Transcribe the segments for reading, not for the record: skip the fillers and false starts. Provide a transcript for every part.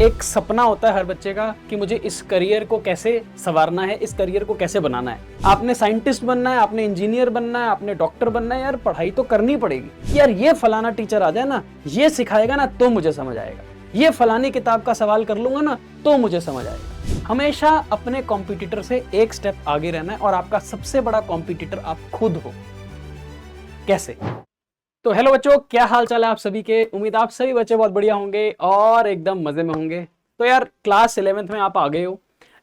एक सपना होता है हर बच्चे का कि मुझे इस करियर को कैसे संवारना है, इस करियर को कैसे बनाना है। आपने साइंटिस्ट बनना है, आपने इंजीनियर बनना है, आपने डॉक्टर बनना है, यार पढ़ाई तो करनी पड़ेगी। यार ये फलाना टीचर आ जाए ना, ये सिखाएगा ना तो मुझे समझ आएगा, ये फलानी किताब का सवाल कर लूंगा ना तो मुझे समझ आएगा। हमेशा अपने कॉम्पिटिटर से एक स्टेप आगे रहना है और आपका सबसे बड़ा कॉम्पिटिटर आप खुद हो। कैसे? तो हेलो बच्चों, क्या हाल चाल है आप सभी के। उम्मीद आप सभी बच्चे बहुत बढ़िया होंगे और एकदम मजे में होंगे। तो यार क्लास 11th में आप आ गए हो।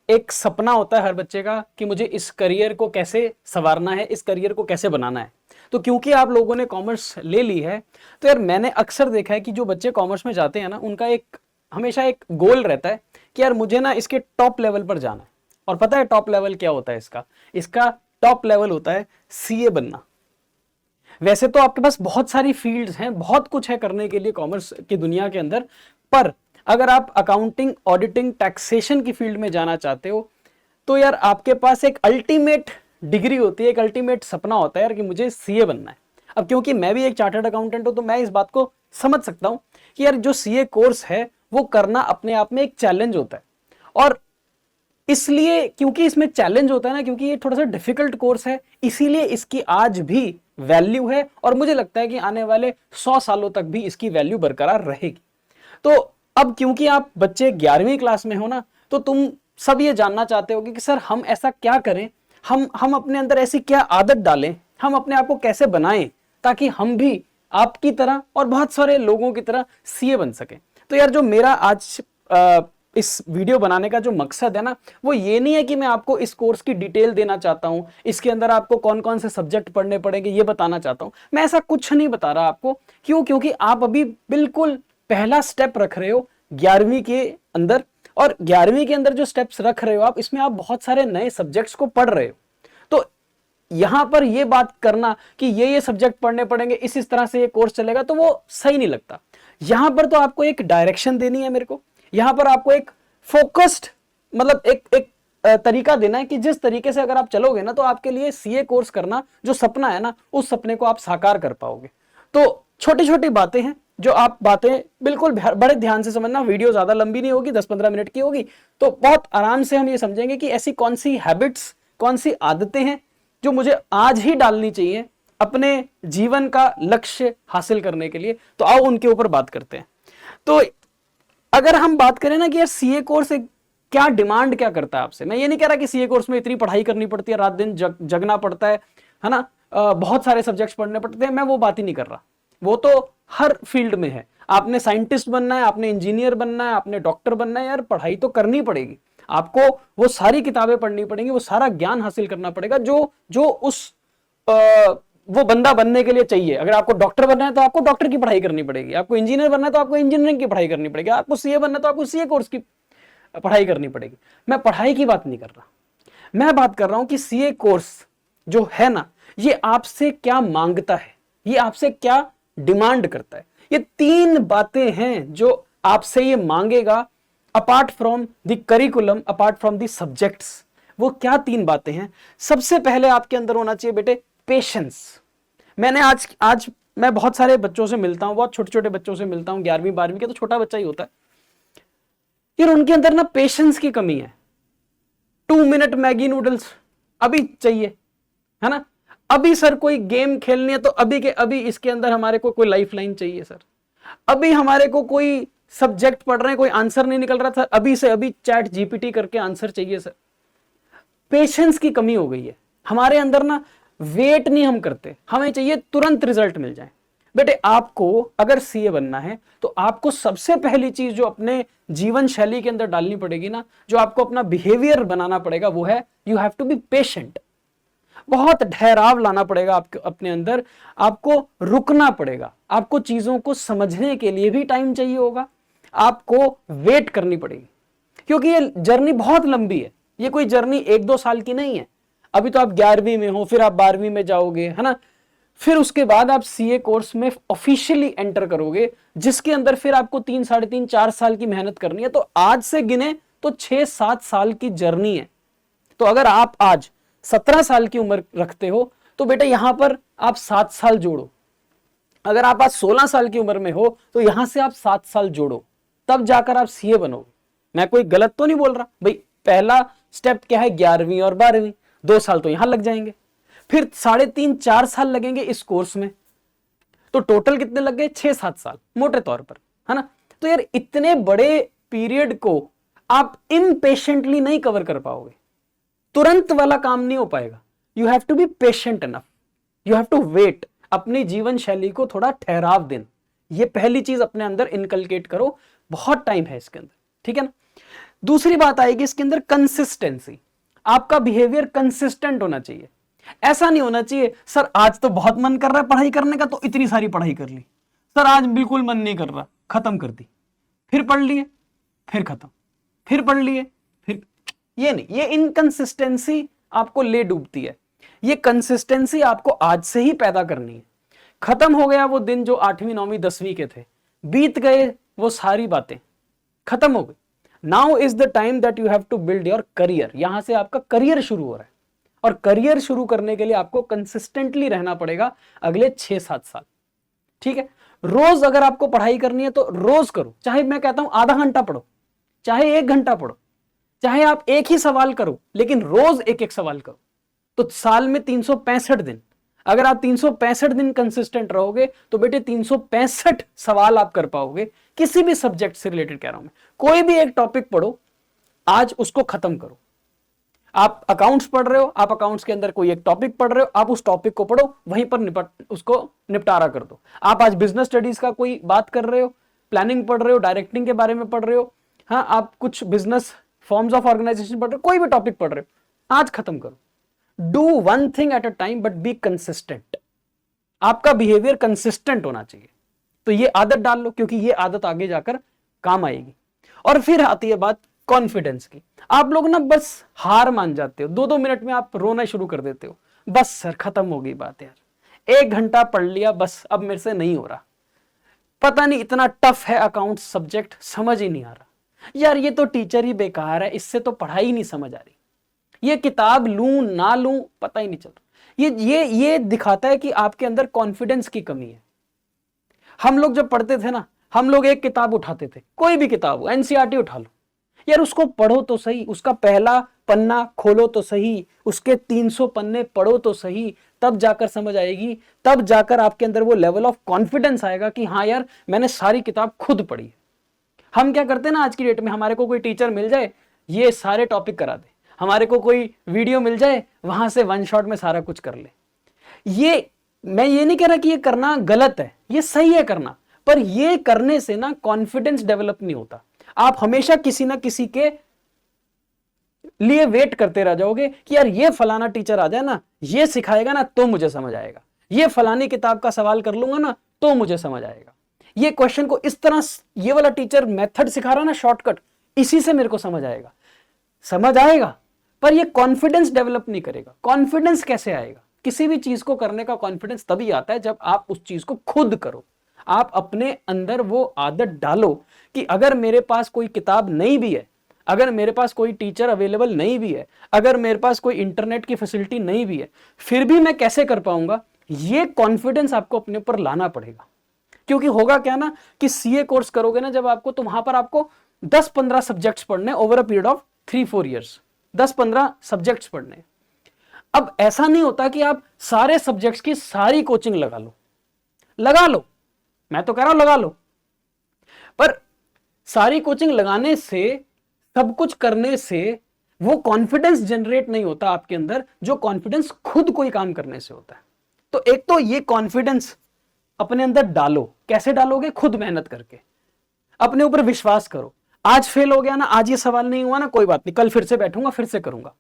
एक सपना होता है हर बच्चे का कि मुझे इस करियर को कैसे संवारना है, इस करियर को कैसे बनाना है। तो क्योंकि आप लोगों ने कॉमर्स ले ली है, तो यार मैंने अक्सर देखा है कि जो बच्चे कॉमर्स में जाते हैं ना, उनका एक हमेशा एक गोल रहता है कि यार मुझे ना इसके टॉप लेवल पर जाना है। और पता है टॉप लेवल क्या होता है इसका टॉप लेवल होता है सीए बनना। वैसे तो आपके पास बहुत सारी फील्ड्स हैं, बहुत कुछ है करने के लिए कॉमर्स की दुनिया के अंदर, पर अगर आप अकाउंटिंग, ऑडिटिंग, टैक्सेशन की फील्ड में जाना चाहते हो तो यार आपके पास एक अल्टीमेट डिग्री होती है, एक अल्टीमेट सपना होता है यार कि मुझे सीए बनना है। अब क्योंकि मैं भी एक चार्टर्ड अकाउंटेंट हूं तो मैं इस बात को समझ सकता हूं कि यार जो सीए कोर्स है वो करना अपने आप में एक चैलेंज होता है। और इसलिए क्योंकि इसमें चैलेंज होता है ना, क्योंकि ये थोड़ा सा डिफिकल्ट कोर्स है, इसीलिए इसकी आज भी वैल्यू है और मुझे लगता है कि आने वाले 100 सालों तक भी इसकी वैल्यू बरकरार रहेगी। तो अब क्योंकि आप बच्चे 11वीं क्लास में हो ना, तो तुम सब ये जानना चाहते हो कि सर हम ऐसा क्या करें, हम अपने अंदर ऐसी क्या आदत डालें, हम अपने आप को कैसे बनाएं ताकि हम भी आपकी तरह और बहुत सारे लोगों की तरह सीए बन सकें। तो यार जो मेरा आज इस वीडियो बनाने का जो मकसद है ना, वो ये नहीं है कि मैं आपको इस कोर्स की डिटेल देना चाहता हूं, इसके अंदर आपको कौन कौन से सब्जेक्ट पढ़ने पड़ेंगे ये बताना चाहता हूं। मैं ऐसा कुछ नहीं बता रहा आपको। क्यों? क्योंकि आप अभी बिल्कुल पहला स्टेप रख रहे हो 11वीं के अंदर, और 11वीं के अंदर जो स्टेप्स रख रहे हो आप, इसमें आप बहुत सारे नए सब्जेक्ट्स को पढ़ रहे हो। तो यहां पर ये बात करना कि ये सब्जेक्ट पढ़ने पड़ेंगे, इस तरह से ये कोर्स चलेगा, तो वो सही नहीं लगता। यहां पर तो आपको एक डायरेक्शन देनी है मेरे को, यहां पर आपको एक फोकस्ड मतलब एक तरीका देना है कि जिस तरीके से अगर आप चलोगे ना तो आपके लिए सीए कोर्स करना जो सपना है ना, उस सपने को आप साकार कर पाओगे। तो छोटी छोटी बातें हैं जो आप बातें बिल्कुल बड़े ध्यान से समझना। वीडियो ज्यादा लंबी नहीं होगी, 10-15 मिनट की होगी, तो बहुत आराम से हम ये समझेंगे कि ऐसी कौन सी हैबिट्स, कौन सी आदतें हैं जो मुझे आज ही डालनी चाहिए अपने जीवन का लक्ष्य हासिल करने के लिए। तो आओ उनके ऊपर बात करते हैं। तो अगर हम बात करें ना कि यार सीए कोर्स क्या डिमांड क्या करता है आपसे, मैं ये नहीं कह रहा कि सीए कोर्स में इतनी पढ़ाई करनी पड़ती है, रात दिन जगना पड़ता है ना, बहुत सारे सब्जेक्ट्स पढ़ने पड़ते हैं, मैं वो बात ही नहीं कर रहा। वो तो हर फील्ड में है। आपने साइंटिस्ट बनना है, आपने इंजीनियर बनना है, आपने डॉक्टर बनना है, यार पढ़ाई तो करनी पड़ेगी आपको। वो सारी किताबें पढ़नी पड़ेंगी, वो सारा ज्ञान हासिल करना पड़ेगा जो उस वो बंदा बनने के लिए चाहिए। अगर आपको डॉक्टर बनना है तो आपको डॉक्टर की पढ़ाई करनी पड़ेगी, आपको इंजीनियर बनना है तो आपको इंजीनियरिंग की पढ़ाई करनी पड़ेगी, आपको सीए बनना है तो आपको सीए कोर्स की पढ़ाई करनी पड़ेगी। मैं पढ़ाई की बात नहीं कर रहा, मैं बात कर रहा हूं कि सीए कोर्स जो है ना, ये आपसे क्या मांगता है, ये आपसे क्या डिमांड करता है। ये 3 बातें हैं जो आपसे ये मांगेगा apart from the curriculum, apart from the subjects. वो क्या 3 बातें हैं? सबसे पहले आपके अंदर होना चाहिए बेटे पेशेंस। मैंने आज मैं बहुत सारे बच्चों से मिलता हूं, बहुत छोटे छोटे बच्चों से मिलता हूं, 11वीं 12वीं के, तो छोटा बच्चा ही होता है यार, उनके अंदर ना पेशेंस की कमी है। 2 मिनट मैगी नूडल्स अभी चाहिए, है ना, अभी सर कोई गेम खेलनी है तो अभी के अभी इसके अंदर हमारे को कोई लाइफ लाइन चाहिए सर, अभी हमारे को कोई सब्जेक्ट पढ़ रहे हैं, कोई आंसर नहीं निकल रहा था, अभी से अभी चैट जीपीटी करके आंसर चाहिए सर। पेशेंस की कमी हो गई है हमारे अंदर ना, वेट नहीं हम करते, हमें चाहिए तुरंत रिजल्ट मिल जाए। बेटे आपको अगर सीए बनना है तो आपको सबसे पहली चीज जो अपने जीवन शैली के अंदर डालनी पड़ेगी ना, जो आपको अपना बिहेवियर बनाना पड़ेगा, वो है you have to be patient. बहुत ठहराव लाना पड़ेगा आपके अपने अंदर, आपको रुकना पड़ेगा, आपको चीजों को समझने के लिए भी टाइम चाहिए होगा, आपको वेट करनी पड़ेगी, क्योंकि ये जर्नी बहुत लंबी है। ये कोई जर्नी 1-2 साल की नहीं है। अभी तो आप 11वीं में हो, फिर आप 12वीं में जाओगे, है ना, फिर उसके बाद आप सीए कोर्स में ऑफिशियली एंटर करोगे, जिसके अंदर फिर आपको 3, 3.5, 4 साल की मेहनत करनी है। तो आज से गिने तो 6-7 साल की जर्नी है। तो अगर आप आज 17 साल की उम्र रखते हो तो बेटा यहां पर आप 7 साल जोड़ो। अगर आप आज 16 साल की उम्र में हो तो यहां से आप 7 साल जोड़ो। तब जाकर आप सीए बनोगे। मैं कोई गलत तो नहीं बोल रहा भाई। पहला स्टेप क्या है, 11वीं और 12वीं, 2 साल तो यहां लग जाएंगे, फिर 3.5-4 साल लगेंगे इस कोर्स में, तो टोटल कितने लग गए, 6-7 साल मोटे तौर पर, है ना। तो यार इतने बड़े पीरियड को आप इम्पेशेंटली नहीं कवर कर पाओगे, तुरंत वाला काम नहीं हो पाएगा। You have to be patient enough, you have to wait, अपनी जीवन शैली को थोड़ा ठहराव देना, ये पहली चीज अपने अंदर इनकलकेट करो, बहुत टाइम है इसके अंदर, ठीक है ना। दूसरी बात आएगी इसके अंदर कंसिस्टेंसी, आपका बिहेवियर कंसिस्टेंट होना चाहिए। ऐसा नहीं होना चाहिए सर आज तो बहुत मन कर रहा है पढ़ाई करने का तो इतनी सारी पढ़ाई कर ली, सर आज बिल्कुल मन नहीं कर रहा, खत्म कर दी, फिर पढ़ लिए, फिर खत्म, फिर पढ़ लिए, फिर, ये नहीं, ये इनकंसिस्टेंसी आपको ले डूबती है। ये कंसिस्टेंसी आपको आज से ही पैदा करनी है। खत्म हो गया वो दिन जो 8वीं 9वीं 10वीं के थे, बीत गए वो सारी बातें, खत्म हो गई। Now is the time that you have to build your career, यहां से आपका करियर शुरू हो रहा है, और करियर शुरू करने के लिए आपको कंसिस्टेंटली रहना पड़ेगा अगले 6-7 साल, ठीक है। रोज अगर आपको पढ़ाई करनी है तो रोज करो, चाहे मैं कहता हूं आधा घंटा पढ़ो, चाहे 1 घंटा पढ़ो, चाहे आप एक ही सवाल करो, लेकिन रोज एक एक सवाल करो। तो साल में 365 दिन, अगर आप 365 दिन कंसिस्टेंट रहोगे तो बेटे 365 सवाल आप कर पाओगे, किसी भी सब्जेक्ट से रिलेटेड कह रहा हूं मैं। कोई भी एक टॉपिक पढ़ो, आज उसको खत्म करो। आप अकाउंट्स पढ़ रहे हो, आप अकाउंट्स के अंदर कोई एक टॉपिक पढ़ रहे हो, आप उस टॉपिक को पढ़ो, वहीं पर उसको निपटारा कर दो। आप आज बिजनेस स्टडीज का कोई बात कर रहे हो, प्लानिंग पढ़ रहे हो, डायरेक्टिंग के बारे में पढ़ रहे हो, हाँ आप कुछ बिजनेस फॉर्म्स ऑफ ऑर्गेनाइजेशन पढ़ रहे हो, कोई भी टॉपिक पढ़ रहे हो, आज खत्म करो। Do one thing at a time but be consistent, आपका बिहेवियर कंसिस्टेंट होना चाहिए। तो ये आदत डाल लो, क्योंकि ये आदत आगे जाकर काम आएगी। और फिर आती है बात कॉन्फिडेंस की। आप लोग ना बस हार मान जाते हो, 2-2 मिनट में आप रोना शुरू कर देते हो, बस सर खत्म हो गई बात यार, 1 घंटा पढ़ लिया बस, अब मेरे से नहीं हो रहा, पता नहीं इतना टफ है अकाउंट सब्जेक्ट, समझ ही नहीं आ रहा यार, ये तो टीचर ही बेकार है, इससे तो पढ़ाई नहीं समझ आ रही, ये किताब लूं ना लूं पता ही नहीं चल रहा। ये दिखाता है कि आपके अंदर कॉन्फिडेंस की कमी है। हम लोग जब पढ़ते थे ना, हम लोग एक किताब उठाते थे, कोई भी किताब हो, एनसीईआरटी उठा लो यार, उसको पढ़ो तो सही, उसका पहला पन्ना खोलो तो सही, उसके 300 पन्ने पढ़ो तो सही, तब जाकर समझ आएगी, तब जाकर आपके अंदर वो लेवल ऑफ कॉन्फिडेंस आएगा कि हाँ यार मैंने सारी किताब खुद पढ़ी है। हम क्या करते हैं ना आज की डेट में, हमारे को कोई टीचर मिल जाए ये सारे टॉपिक करा दे, हमारे को कोई वीडियो मिल जाए वहां से 1 शॉट में सारा कुछ कर ले। ये मैं ये नहीं कह रहा कि ये करना गलत है, ये सही है करना, पर ये करने से ना कॉन्फिडेंस डेवलप नहीं होता। आप हमेशा किसी ना किसी के लिए वेट करते रह जाओगे कि यार ये फलाना टीचर आ जाए ना, ये सिखाएगा ना तो मुझे समझ आएगा, ये फलानी किताब का सवाल कर लूंगा ना तो मुझे समझ आएगा, ये क्वेश्चन को इस तरह ये वाला टीचर मेथड सिखा रहा ना शॉर्टकट, इसी से मेरे को समझ आएगा। समझ आएगा पर ये कॉन्फिडेंस डेवलप नहीं करेगा। कॉन्फिडेंस कैसे आएगा? किसी भी चीज को करने का कॉन्फिडेंस तभी आता है जब आप उस चीज को खुद करो, आप अपने अंदर वो आदत डालो कि अगर मेरे पास कोई किताब नहीं भी है, अगर मेरे पास कोई टीचर अवेलेबल नहीं भी है, अगर मेरे पास कोई इंटरनेट की फैसिलिटी नहीं भी है, फिर भी मैं कैसे कर पाऊंगा, ये कॉन्फिडेंस आपको अपने ऊपर लाना पड़ेगा। क्योंकि होगा क्या ना कि सीए कोर्स करोगे ना जब आपको, तो वहां पर आपको 10-15 सब्जेक्ट्स पढ़ने over a period of 3-4 years, 10-15 subjects पढ़ने। अब ऐसा नहीं होता कि आप सारे सब्जेक्ट्स की सारी कोचिंग लगा लो, लगा लो, मैं तो कह रहा हूं लगा लो, पर सारी कोचिंग लगाने से, सब कुछ करने से वो कॉन्फिडेंस जनरेट नहीं होता आपके अंदर, जो कॉन्फिडेंस खुद कोई काम करने से होता है। तो एक तो ये कॉन्फिडेंस अपने अंदर डालो। कैसे डालोगे? खुद मेहनत करके, अपने ऊपर विश्वास करो। आज फेल हो गया ना, आज ये सवाल नहीं हुआ ना, कोई बात नहीं, कल फिर से बैठूंगा, फिर से करूंगा,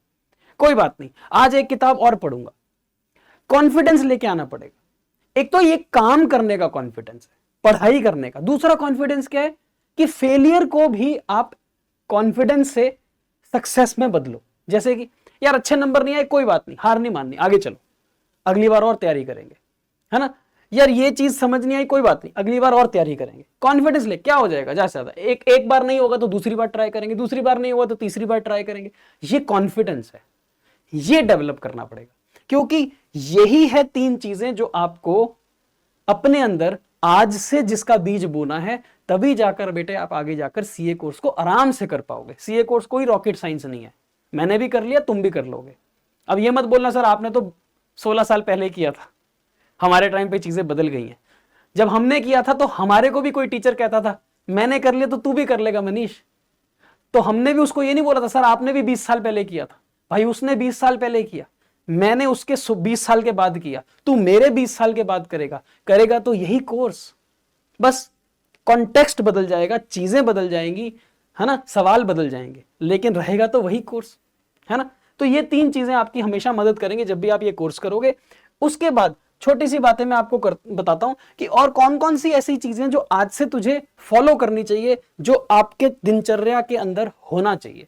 कोई बात नहीं, आज एक किताब और पढ़ूंगा। कॉन्फिडेंस लेके आना पड़ेगा। एक तो ये काम करने का कॉन्फिडेंस है, पढ़ाई करने का। दूसरा कॉन्फिडेंस क्या है कि फेलियर को भी आप कॉन्फिडेंस से सक्सेस में बदलो। जैसे कि यार अच्छे नंबर नहीं आए, कोई बात नहीं, हार नहीं माननी, आगे चलो, अगली बार और तैयारी करेंगे, है ना। यार ये चीज समझ नहीं आई, कोई बात नहीं, अगली बार और तैयारी करेंगे। कॉन्फिडेंस ले, क्या हो जाएगा, ज्यादा से ज्यादा एक बार नहीं होगा तो दूसरी बार ट्राई करेंगे, दूसरी बार नहीं होगा तो तीसरी बार ट्राई करेंगे। ये कॉन्फिडेंस है, ये डेवलप करना पड़ेगा, क्योंकि यही है 3 चीजें जो आपको अपने अंदर आज से जिसका बीज बोना है तभी जाकर बेटे आप आगे जाकर सीए कोर्स को आराम से कर पाओगे। सीए कोर्स कोई रॉकेट साइंस नहीं है, मैंने भी कर लिया, तुम भी कर लोगे। अब ये मत बोलना सर आपने तो 16 साल पहले किया था, हमारे टाइम पे चीजें बदल गई हैं। जब हमने किया था तो हमारे को भी कोई टीचर कहता था मैंने कर लिया तो तू भी कर लेगा मनीष, तो हमने भी उसको ये नहीं बोला था सर आपने भी 20 साल पहले किया था। भाई उसने 20 साल पहले किया, मैंने उसके 20 साल के बाद किया, तू मेरे 20 साल के बाद करेगा तो यही कोर्स। बस कॉन्टेक्स्ट बदल जाएगा, चीजें बदल जाएंगी, है ना, सवाल बदल जाएंगे, लेकिन रहेगा तो वही कोर्स, है ना। तो ये 3 चीजें आपकी हमेशा मदद करेंगे जब भी आप ये कोर्स करोगे। उसके बाद छोटी सी बातें मैं आपको बताता हूं कि और कौन कौन सी ऐसी चीजें जो आज से तुझे फॉलो करनी चाहिए, जो आपके दिनचर्या के अंदर होना चाहिए।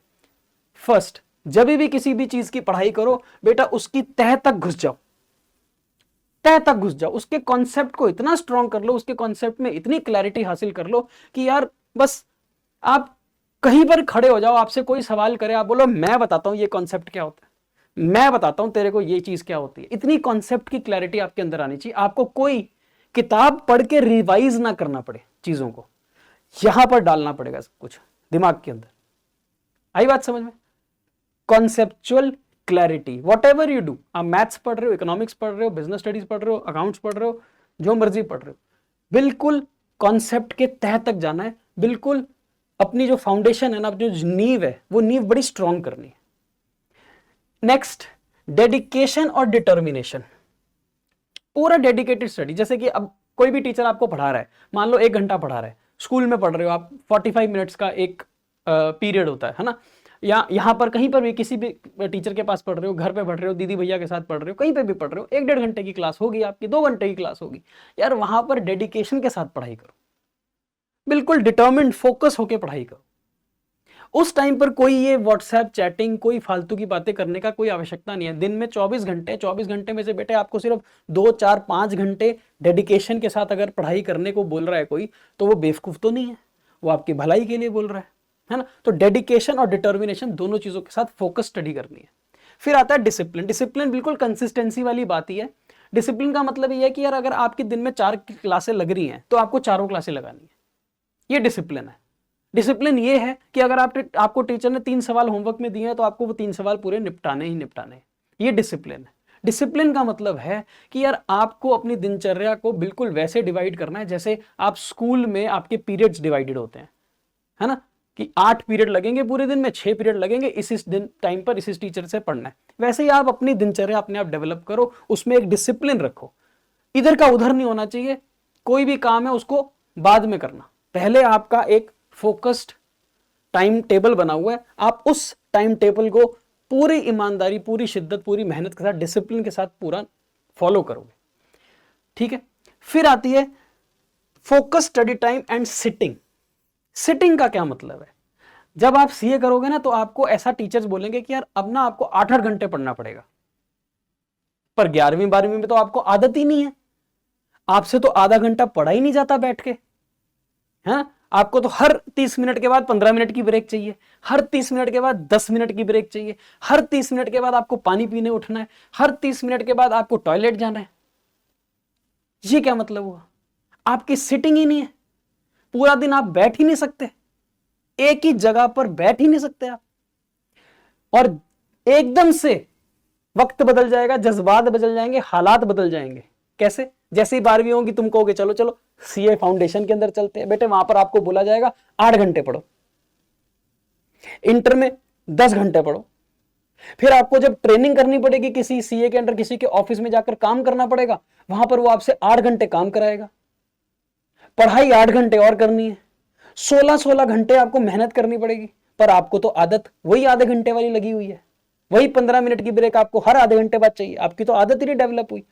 फर्स्ट, जब भी किसी भी चीज की पढ़ाई करो बेटा उसकी तह तक घुस जाओ, तह तक घुस जाओ, उसके कॉन्सेप्ट को इतना स्ट्रॉन्ग कर लो, उसके कॉन्सेप्ट में इतनी क्लैरिटी हासिल कर लो कि यार बस आप कहीं पर खड़े हो जाओ, आपसे कोई सवाल करे आप बोलो मैं बताता हूं ये कॉन्सेप्ट क्या होता है, मैं बताता हूं तेरे को ये चीज क्या होती है। इतनी कॉन्सेप्ट की क्लैरिटी आपके अंदर आनी चाहिए, आपको कोई किताब पढ़ के रिवाइज ना करना पड़े, चीजों को यहां पर डालना पड़ेगा सब कुछ दिमाग के अंदर। आई बात समझ में? Conceptual clarity, what ever you do, आप मैथ्स पढ़ रहे हो, इकोनॉमिक्स पढ़ रहे हो, बिजनेस स्टडीज पढ़ रहे हो, अकाउंट्स पढ़ रहे हो, जो मर्जी पढ़ रहे हो, बिल्कुल कॉन्सेप्ट के तह तक जाना है, बिल्कुल अपनी जो फाउंडेशन है ना, अपनी जो नींव है वो नींव बड़ी स्ट्रॉन्ग करनी है। नेक्स्ट, डेडिकेशन और डिटर्मिनेशन, पूरा डेडिकेटेड स्टडी। जैसे कि अब कोई भी टीचर आपको पढ़ा रहा है, मान लो 1 घंटा पढ़ा रहा है, स्कूल में पढ़ रहे हो आप, 45 मिनट्स का एक पीरियड होता है ना, या यहां पर कहीं पर भी किसी भी टीचर के पास पढ़ रहे हो, घर पे पढ़ रहे हो, दीदी भैया के साथ पढ़ रहे हो, कहीं पे भी पढ़ रहे हो, 1-1.5 घंटे की क्लास होगी आपकी, 2 घंटे की क्लास होगी, यार वहां पर डेडिकेशन के साथ पढ़ाई करो, बिल्कुल डिटर्मिन्ड फोकस होकर पढ़ाई करो। उस टाइम पर कोई ये व्हाट्सएप चैटिंग, कोई फालतू की बातें करने का कोई आवश्यकता नहीं है। दिन में 24 घंटे, 24 घंटे में से बेटे आपको सिर्फ 2, 4, 5 घंटे डेडिकेशन के साथ अगर पढ़ाई करने को बोल रहा है कोई, तो वो बेवकूफ तो नहीं है, वो आपकी भलाई के लिए बोल रहा है ना। तो डेडिकेशन और डिटर्मिनेशन दोनों चीजों के साथ फोकस स्टडी करनी है। फिर आता है डिसिप्लिन। डिसिप्लिन बिल्कुल कंसिस्टेंसी वाली बात ही है। डिसिप्लिन का मतलब ये है कि यार अगर आपके दिन में 4 क्लासें लग रही हैं तो आपको 4 क्लासें लगानी है, ये डिसिप्लिन है। डिसिप्लिन ये है कि अगर आपको टीचर ने 3 सवाल होमवर्क में दिए हैं तो आपको वो 3 सवाल पूरे निपटाने ही निपटाने, ये डिसिप्लिन है। डिसिप्लिन का मतलब है कि यार आपको अपनी दिनचर्या को बिल्कुल वैसे डिवाइड करना है जैसे आप स्कूल में आपके पीरियड्स डिवाइडेड होते हैं, है ना, कि 8 पीरियड लगेंगे पूरे दिन में, 6 पीरियड लगेंगे, इस दिन टाइम पर इस टीचर से पढ़ना है। वैसे ही आप अपनी दिनचर्या अपने आप डेवलप करो, उसमें एक डिसिप्लिन रखो, इधर का उधर नहीं होना चाहिए। कोई भी काम है उसको बाद में करना, पहले आपका एक फोकस्ड टाइम टेबल बना हुआ है, आप उस टाइम टेबल को पूरी ईमानदारी, पूरी शिद्दत, पूरी मेहनत के साथ, डिसिप्लिन के साथ पूरा फॉलो करोगे, ठीक है। फिर आती है focus study time and sitting. Sitting का क्या मतलब है? जब आप सीए करोगे ना तो आपको ऐसा टीचर्स बोलेंगे कि यार अब ना आपको 8-8 घंटे पढ़ना पड़ेगा, पर 11वीं 12वीं में तो आपको आदत ही नहीं है, आपसे तो आधा घंटा पढ़ा ही नहीं जाता बैठ के, है ना। आपको तो हर 30 मिनट के बाद 15 मिनट की ब्रेक चाहिए, हर 30 मिनट के बाद 10 मिनट की ब्रेक चाहिए, हर 30 मिनट के बाद आपको पानी पीने उठना है, हर 30 मिनट के बाद आपको टॉयलेट जाना है। ये क्या मतलब हुआ? आपकी सिटिंग ही नहीं है, पूरा दिन आप बैठ ही नहीं सकते, एक ही जगह पर बैठ ही नहीं सकते आप। और एकदम से वक्त बदल जाएगा, जज्बात बदल जाएंगे, हालात बदल जाएंगे। कैसे? जैसे ही 12वीं होगी तुम कहोगे चलो चलो सीए फाउंडेशन के अंदर चलते हैं, बेटे वहां पर आपको बोला जाएगा 8 घंटे पढ़ो, इंटर में 10 घंटे पढ़ो। फिर आपको जब ट्रेनिंग करनी पड़ेगी किसी सीए के अंदर, किसी के ऑफिस में जाकर काम करना पड़ेगा, वहां पर वो आपसे 8 घंटे काम कराएगा, पढ़ाई 8 घंटे और करनी है, 16-16 घंटे आपको मेहनत करनी पड़ेगी। पर आपको तो आदत वही आधे घंटे वाली लगी हुई है, वही 15 मिनट की ब्रेक आपको हर आधे घंटे बाद चाहिए, आपकी तो आदत ही नहीं डेवलप हुई।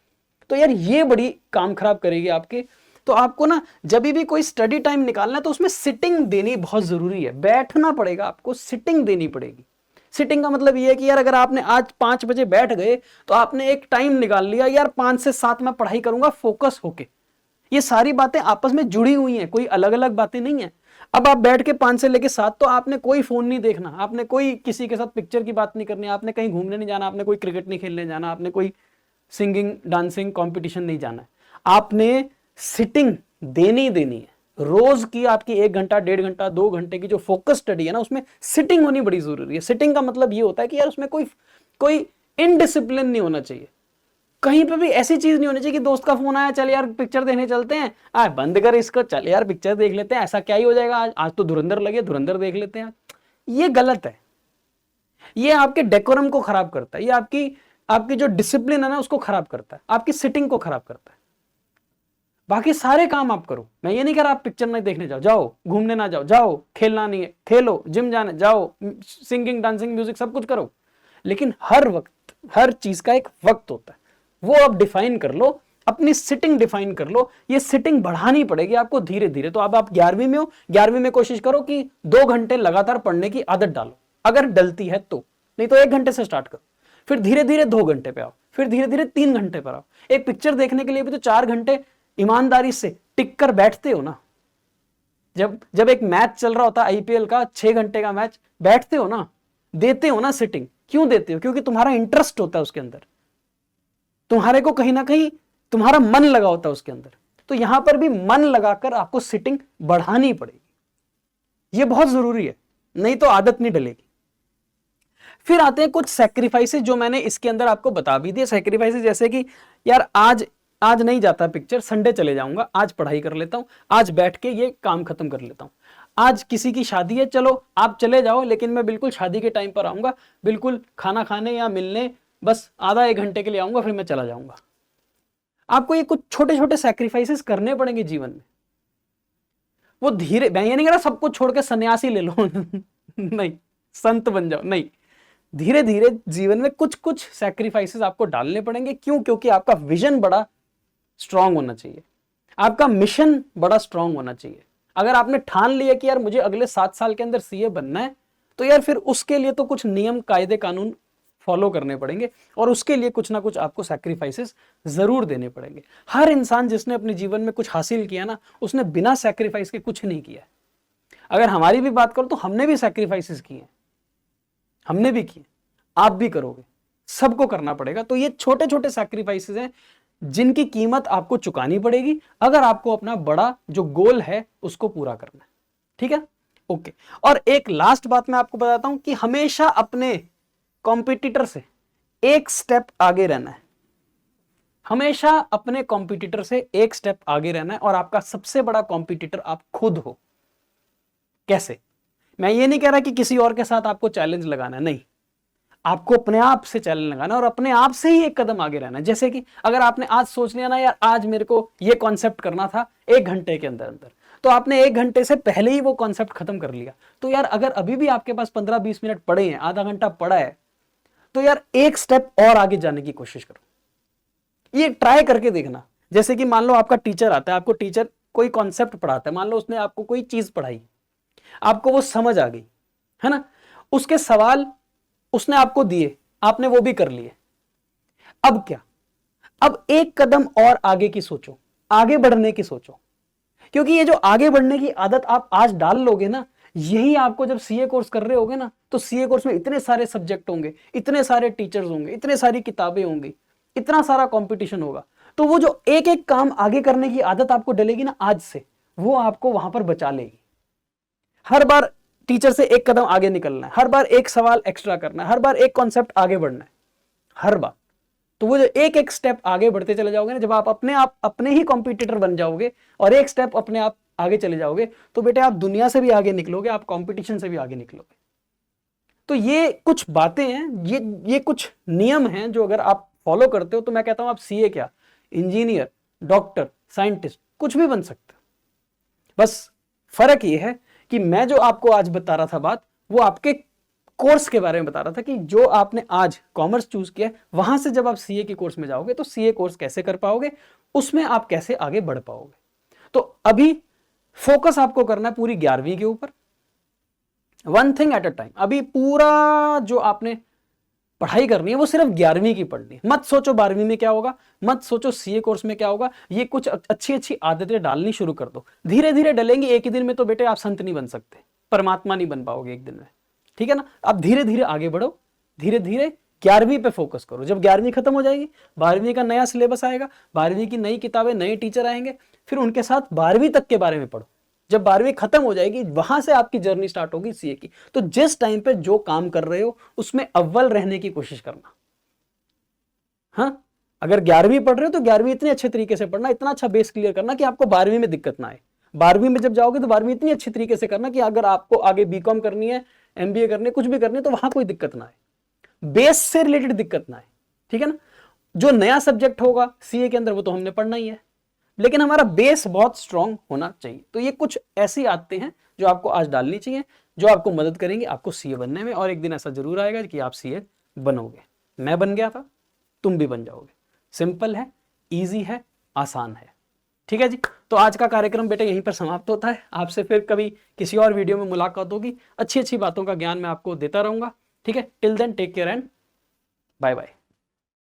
तो यार ये बड़ी काम खराब करेगी आपके। तो आपको ना जब भी कोई स्टडी टाइम निकालना है तो उसमें सिटिंग देनी बहुत जरूरी है, बैठना पड़ेगा आपको, सिटिंग देनी पड़ेगी। सिटिंग का मतलब ये है कि यार अगर आपने आज 5 बजे बैठ गए तो आपने एक टाइम निकाल लिया, यार 5 से 7 मैं पढ़ाई करूंगा फोकस होके। ये सारी बातें आपस में जुड़ी हुई हैं, कोई अलग अलग बातें नहीं है। अब आप बैठ के 5 से लेके 7 तो आपने कोई फोन नहीं देखना, आपने कोई किसी के साथ पिक्चर की बात नहीं करनी, आपने कहीं घूमने नहीं जाना, आपने कोई क्रिकेट नहीं खेलने जाना, आपने कोई सिंगिंग डांसिंग कंपटीशन नहीं जाना है। आपने सिटिंग देनी है, रोज की आपकी 1 घंटा 1.5 घंटा 2 घंटे की जो फोकस स्टडी है ना, उसमें सिटिंग होनी बड़ी जरूरी है। सिटिंग का मतलब ये होता है कि यार उसमें कोई कोई इनडिसिप्लिन नहीं होना चाहिए, कहीं पे भी ऐसी चीज नहीं होनी चाहिए कि दोस्त का फोन आया, चल यार पिक्चर देखने चलते हैं, बंद कर इसको, चल यार पिक्चर देख लेते हैं, ऐसा क्या ही हो जाएगा, आज तो धुरंधर लगे, धुरंधर देख लेते हैं। ये गलत है, ये आपके डेकोरम को खराब करता है, ये आपकी आपकी जो डिसिप्लिन है ना उसको खराब करता है, आपकी सिटिंग को खराब करता है। बाकी सारे काम आप करो, मैं ये नहीं कह रहा आप पिक्चर नहीं देखने जाओ, जाओ घूमने ना जाओ, जाओ खेलना नहीं है खेलो, जिम जाने जाओ, सिंगिंग डांसिंग म्यूजिक सब कुछ करो, लेकिन हर वक्त हर चीज का एक वक्त होता है, वो आप डिफाइन कर लो, अपनी सिटिंग डिफाइन कर लो। ये सिटिंग बढ़ानी पड़ेगी आपको धीरे धीरे। तो अब आप 11वीं में हो, 11वीं में कोशिश करो कि 2 घंटे लगातार पढ़ने की आदत डालो, अगर डलती है तो, नहीं तो 1 घंटे से स्टार्ट करो, फिर धीरे धीरे 2 घंटे पे आओ, फिर धीरे धीरे 3 घंटे पर आओ। एक पिक्चर देखने के लिए भी तो 4 घंटे ईमानदारी से टिक कर बैठते हो ना। जब एक मैच चल रहा होता है आईपीएल का 6 घंटे का मैच, बैठते हो ना, देते हो ना सिटिंग। क्यों देते हो? क्योंकि तुम्हारा इंटरेस्ट होता है उसके अंदर, तुम्हारे को कहीं ना कहीं तुम्हारा मन लगा होता है उसके अंदर। तो यहां पर भी मन लगाकर आपको सिटिंग बढ़ानी पड़ेगी, ये बहुत जरूरी है, नहीं तो आदत नहीं डलेगी। फिर आते हैं कुछ सैक्रिफाइसेस जो मैंने इसके अंदर आपको बता भी दिए। सैक्रिफाइसेस जैसे कि यार आज नहीं जाता पिक्चर, संडे चले जाऊंगा, आज पढ़ाई कर लेता हूं, आज बैठ के ये काम खत्म कर लेता हूं। आज किसी की शादी है, चलो आप चले जाओ, लेकिन मैं बिल्कुल शादी के टाइम पर आऊंगा, बिल्कुल खाना खाने या मिलने बस आधा 1 घंटे के लिए आऊंगा, फिर मैं चला जाऊंगा। आपको ये कुछ छोटे छोटे सैक्रिफाइसेस करने पड़ेंगे जीवन में। वो धीरे, मैं ये नहीं कह रहा सब कुछ छोड़ के सन्यासी ले लो नहीं, संत बन जाओ, नहीं, धीरे धीरे जीवन में कुछ कुछ सैक्रिफाइसेस आपको डालने पड़ेंगे। क्यों? क्योंकि आपका विजन बड़ा स्ट्रांग होना चाहिए, आपका मिशन बड़ा स्ट्रांग होना चाहिए। अगर आपने ठान लिया कि यार मुझे अगले 7 साल के अंदर सीए बनना है, तो यार फिर उसके लिए तो कुछ नियम कायदे कानून फॉलो करने पड़ेंगे, और उसके लिए कुछ ना कुछ आपको सैक्रिफाइसेस जरूर देने पड़ेंगे। हर इंसान जिसने अपने जीवन में कुछ हासिल किया ना, उसने बिना सैक्रिफाइस के कुछ नहीं किया। अगर हमारी भी बात करो तो हमने भी सैक्रिफाइसेस किए, हमने भी किए, आप भी करोगे, सबको करना पड़ेगा। तो ये छोटे छोटे सैक्रिफाइसेस हैं जिनकी कीमत आपको चुकानी पड़ेगी अगर आपको अपना बड़ा जो गोल है उसको पूरा करना है। ठीक है, ओके। और एक लास्ट बात मैं आपको बताता हूं कि हमेशा अपने कॉम्पिटिटर से एक स्टेप आगे रहना है, हमेशा अपने कॉम्पिटिटर से एक स्टेप आगे रहना है। और आपका सबसे बड़ा कॉम्पिटिटर आप खुद हो। कैसे? मैं ये नहीं कह रहा कि किसी और के साथ आपको चैलेंज लगाना है, नहीं, आपको अपने आप से चैलेंज लगाना और अपने आप से ही एक कदम आगे रहना है। जैसे कि अगर आपने आज सोच लिया ना, यार आज मेरे को ये कॉन्सेप्ट करना था 1 घंटे के अंदर अंदर, तो आपने 1 घंटे से पहले ही वो कॉन्सेप्ट खत्म कर लिया। तो यार अगर अभी भी आपके पास 15-20 मिनट पड़े हैं, आधा घंटा पड़ा है, तो यार एक स्टेप और आगे जाने की कोशिश करो। ये ट्राई करके देखना। जैसे कि मान लो आपका टीचर आता है, आपको टीचर कोई कॉन्सेप्ट पढ़ाता है, मान लो उसने आपको कोई चीज पढ़ाई, आपको वो समझ आ गई है ना, उसके सवाल उसने आपको दिए, आपने वो भी कर लिए। अब क्या? अब एक कदम और आगे की सोचो, आगे बढ़ने की सोचो। क्योंकि ये जो आगे बढ़ने की आदत आप आज डाल लोगे ना, यही आपको जब सीए कोर्स कर रहे होगे ना, तो सीए कोर्स में इतने सारे सब्जेक्ट होंगे, इतने सारे टीचर्स होंगे, इतने सारी किताबें होंगी, इतना सारा कंपटीशन होगा। तो वो जो एक एक काम आगे करने की आदत आपको डलेगी ना आज से, वो आपको वहां पर बचा लेगी। हर बार टीचर से एक कदम आगे निकलना है, हर बार एक सवाल एक्स्ट्रा करना है, हर बार एक कॉन्सेप्ट आगे बढ़ना है, हर बार। तो वो जो एक एक स्टेप आगे बढ़ते चले जाओगे ना, जब आप अपने ही कॉम्पिटिटर बन जाओगे और एक स्टेप अपने आप आगे चले जाओगे, तो बेटे आप दुनिया से भी आगे निकलोगे, आप कंपटीशन से भी आगे निकलोगे। तो ये कुछ बातें हैं, ये कुछ नियम हैं जो अगर आप फॉलो करते हो, तो मैं कहता हूं आप सीए क्या, इंजीनियर, डॉक्टर, साइंटिस्ट, कुछ भी बन सकते हो। बस फर्क ये है कि मैं जो आपको आज बता रहा था बात, वो आपके कोर्स के बारे में बता रहा था कि जो आपने आज कॉमर्स चूज किया, वहां से जब आप सीए के कोर्स में जाओगे तो सीए कोर्स कैसे कर पाओगे, उसमें आप कैसे आगे बढ़ पाओगे। तो अभी फोकस आपको करना है पूरी 11वीं के ऊपर, 1 थिंग एट अ टाइम। अभी पूरा जो आपने पढ़ाई करनी है वो सिर्फ 11वीं की पढ़नी है। मत सोचो 12वीं में क्या होगा, मत सोचो सीए कोर्स में क्या होगा। ये कुछ अच्छी अच्छी आदतें डालनी शुरू कर दो, धीरे धीरे डलेंगी। एक ही दिन में तो बेटे आप संत नहीं बन सकते, परमात्मा नहीं बन पाओगे एक दिन में, ठीक है ना। आप धीरे धीरे आगे बढ़ो, धीरे धीरे 11वीं पे फोकस करो। जब 11वीं खत्म हो जाएगी, 12वीं का नया सिलेबस आएगा, 12वीं की नई किताबें, नए टीचर आएंगे, फिर उनके साथ 12वीं तक के बारे में पढ़ो। जब 12वीं खत्म हो जाएगी वहां से आपकी जर्नी स्टार्ट होगी सीए की। तो जिस टाइम पे जो काम कर रहे हो उसमें अव्वल रहने की कोशिश करना। हाँ, अगर 11वीं पढ़ रहे हो तो 11वीं इतने अच्छे तरीके से पढ़ना, इतना अच्छा बेस क्लियर करना कि आपको 12वीं में दिक्कत ना आए। 12वीं में जब जाओगे तो 12वीं इतनी अच्छी तरीके से करना कि अगर आपको आगे बीकॉम करनी है, एमबीए करनी है, कुछ भी करनी है, तो वहां कोई दिक्कत ना आए, बेस से रिलेटेड दिक्कत ना आए। ठीक है ना। जो नया सब्जेक्ट होगा सीए के अंदर वो तो हमने पढ़ना ही है, लेकिन हमारा बेस बहुत स्ट्रांग होना चाहिए। तो ये कुछ ऐसी आदतें हैं जो आपको आज डालनी चाहिए, जो आपको मदद करेंगे आपको सीए बनने में। और एक दिन ऐसा जरूर आएगा कि आप सीए बनोगे। मैं बन गया था, तुम भी बन जाओगे। सिंपल है, इजी है, आसान है। ठीक है जी। तो आज का कार्यक्रम बेटा यहीं पर समाप्त होता है। आपसे फिर कभी किसी और वीडियो में मुलाकात होगी। अच्छी अच्छी बातों का ज्ञान मैं आपको देता रहूंगा। ठीक है। Till then take care and bye bye.